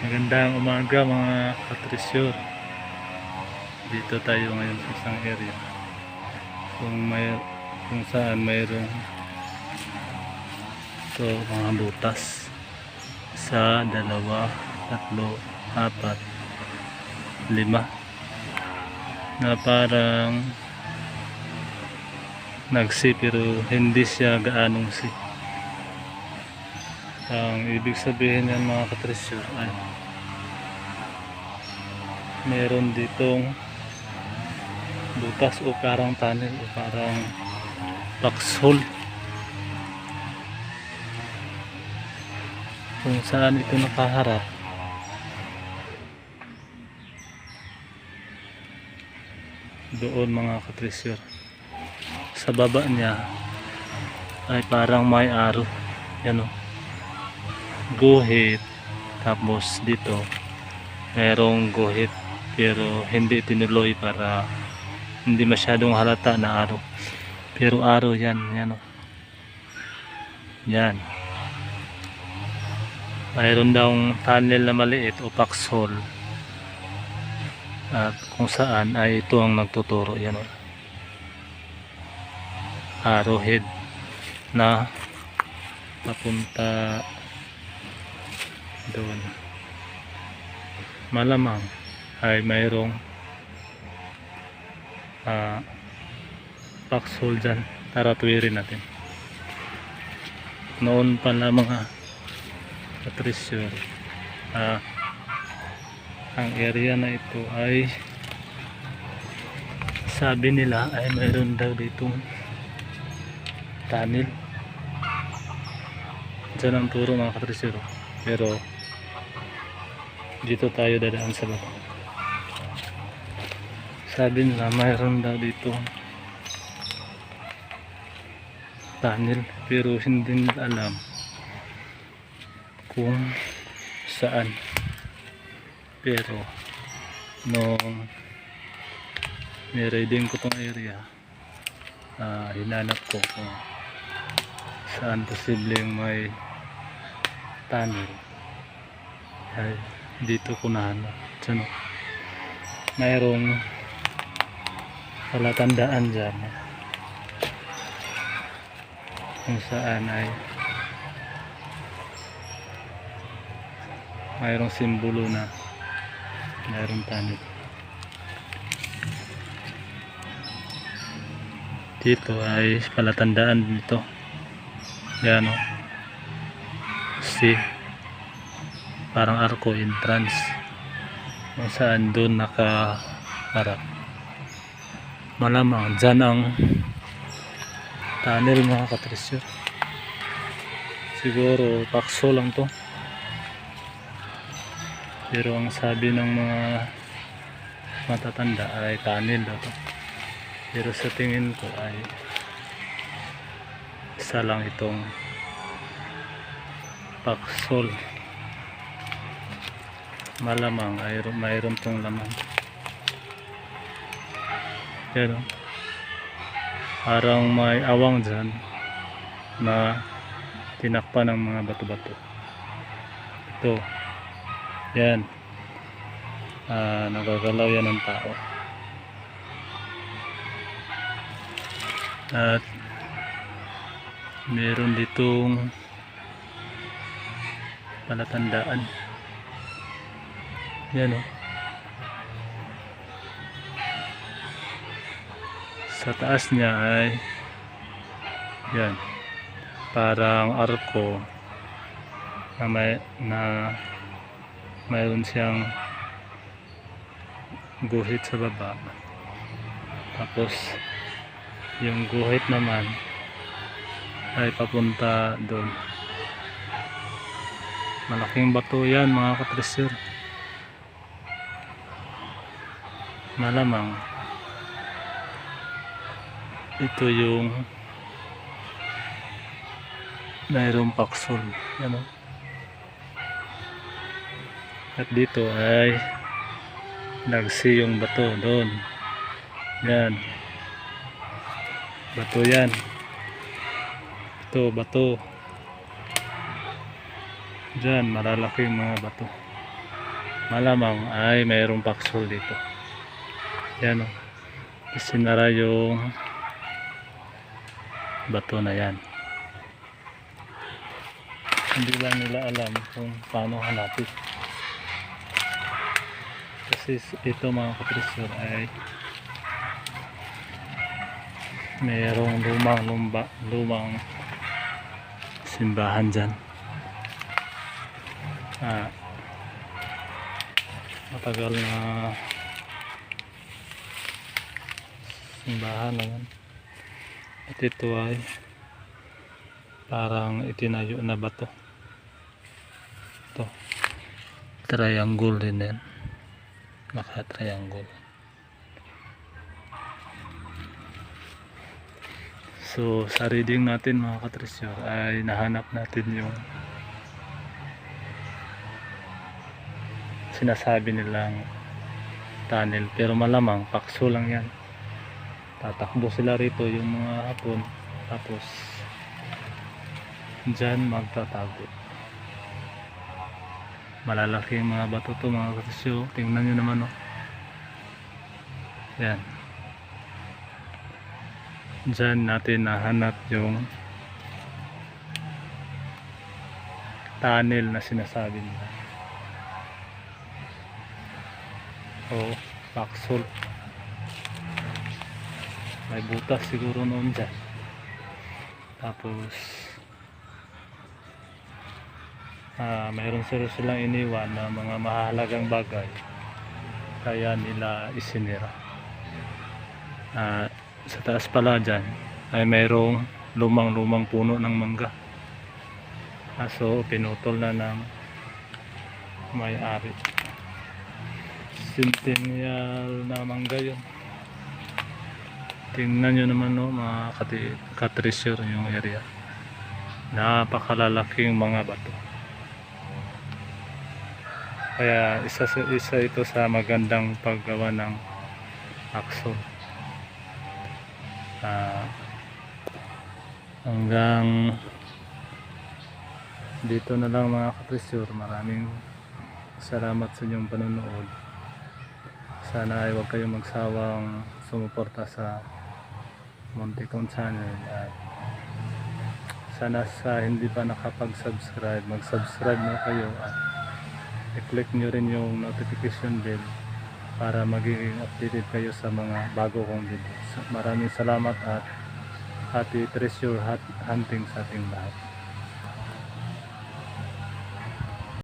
Magandang umaga mga katrisyor. Dito tayo ngayon sa isang area kung saan mayroong ito mga butas, isa, dalawa, tatlo, apat, lima na parang nagsi pero hindi siya gaanong si. Ang ibig sabihin yan mga katrisyor ay meron ditong butas o parang tunnel o parang foxhole kung saan ito nakaharap. Doon mga katrisyor, sa baba niya ay parang may aro, yan o, guhit. Tapos dito merong guhit pero hindi tinuloy para hindi masyadong halata na aro, pero aro yan, yan o, yan. Mayroon daw tunnel na maliit o foxhole at kung saan ay ito ang nagtuturo, yan o, arrowhead na papunta doon. Malamang ay mayroong foxhole dyan. Tara tuwirin natin. Noon pa na mga katrisyor, ang area na ito ay sabi nila ay mayroon daw ditong tunnel. Dyan ang turo mga katrisyor, pero dito tayo dadaan sa baba. Sabi nila mayroon daw dito tunnel pero hindi nila alam kung saan. Pero nung nireading ko tong area, hinanap ko kung saan posibleng may tunnel, ay dito ko nahanap. Diyan o, mayroong palatandaan dyan kung saan ay mayroong simbolo na mayroong tunnel. Dito ay palatandaan dito, yan o, see, parang arco entrance kung saan doon nakaharap. Malamang dyan ang tunnel mga katrisyor. Siguro foxhole lang to, pero ang sabi ng mga matatanda ay tunnel daw to. Pero sa tingin ko ay isa lang itong foxhole. Malamang ay mayroon tong laman. Pero parang may awang dyan na tinakpan ng mga bato-bato. Ito, yan, nagagalaw yan ng tao. At meron ditong palatandaan, yan o, sa taas niya ay yan, parang arko na mayroon siyang guhit sa baba. Tapos yung guhit naman ay papunta doon. Malaking bato yan mga katrisyor. Malamang ito yung mayroong foxhole, yan o. At dito ay nagsi yung bato doon, yan, bato yan, ito bato, dyan malalaking mga bato. malamang ay mayroong paksol dito. Yan o, isinara yung bato na yan. Hindi lang nila alam kung paano hanapin. Kasi ito mga kapresyor ay mayroong lumang simbahan dyan. Matagal na simbahan naman. At ito ay parang itinayo na bato. Ito, triangle din yan. Naka-triangle. So sa reading natin mga katresyor ay nahanap natin yung sinasabi nilang tunnel, pero malamang pakso lang yan. Tatakbo sila rito yung mga hapon, tapos dyan magtatago. Malalaking mga bato to mga katresyor. Tingnan nyo naman o. Yan, dyan natin nahanap yung tunnel na sinasabi nila. O paksol. May butas siguro noon dyan. Tapos mayroon silang iniwan na mga mahalagang bagay, kaya nila isinira. Sa taas pala dyan ay mayroong lumang puno ng mangga. So pinutol na ng may-ari. Centennial na mangga yun. Tingnan nyo naman no, mga katresyor yung area. Napakalalaking mga bato. Kaya isa ito sa magandang paggawa ng paksol. Hanggang dito na lang mga katresyor. Maraming salamat sa inyong panonood. Sana ay huwag kayong magsawang sumuporta sa Monticon channel, at sana sa hindi pa nakapag-subscribe, mag-subscribe na kayo at i-click nyo rin yung notification bell para magiging updated kayo sa mga bago kong video. Maraming salamat at happy treasure hunting sa ating lahat.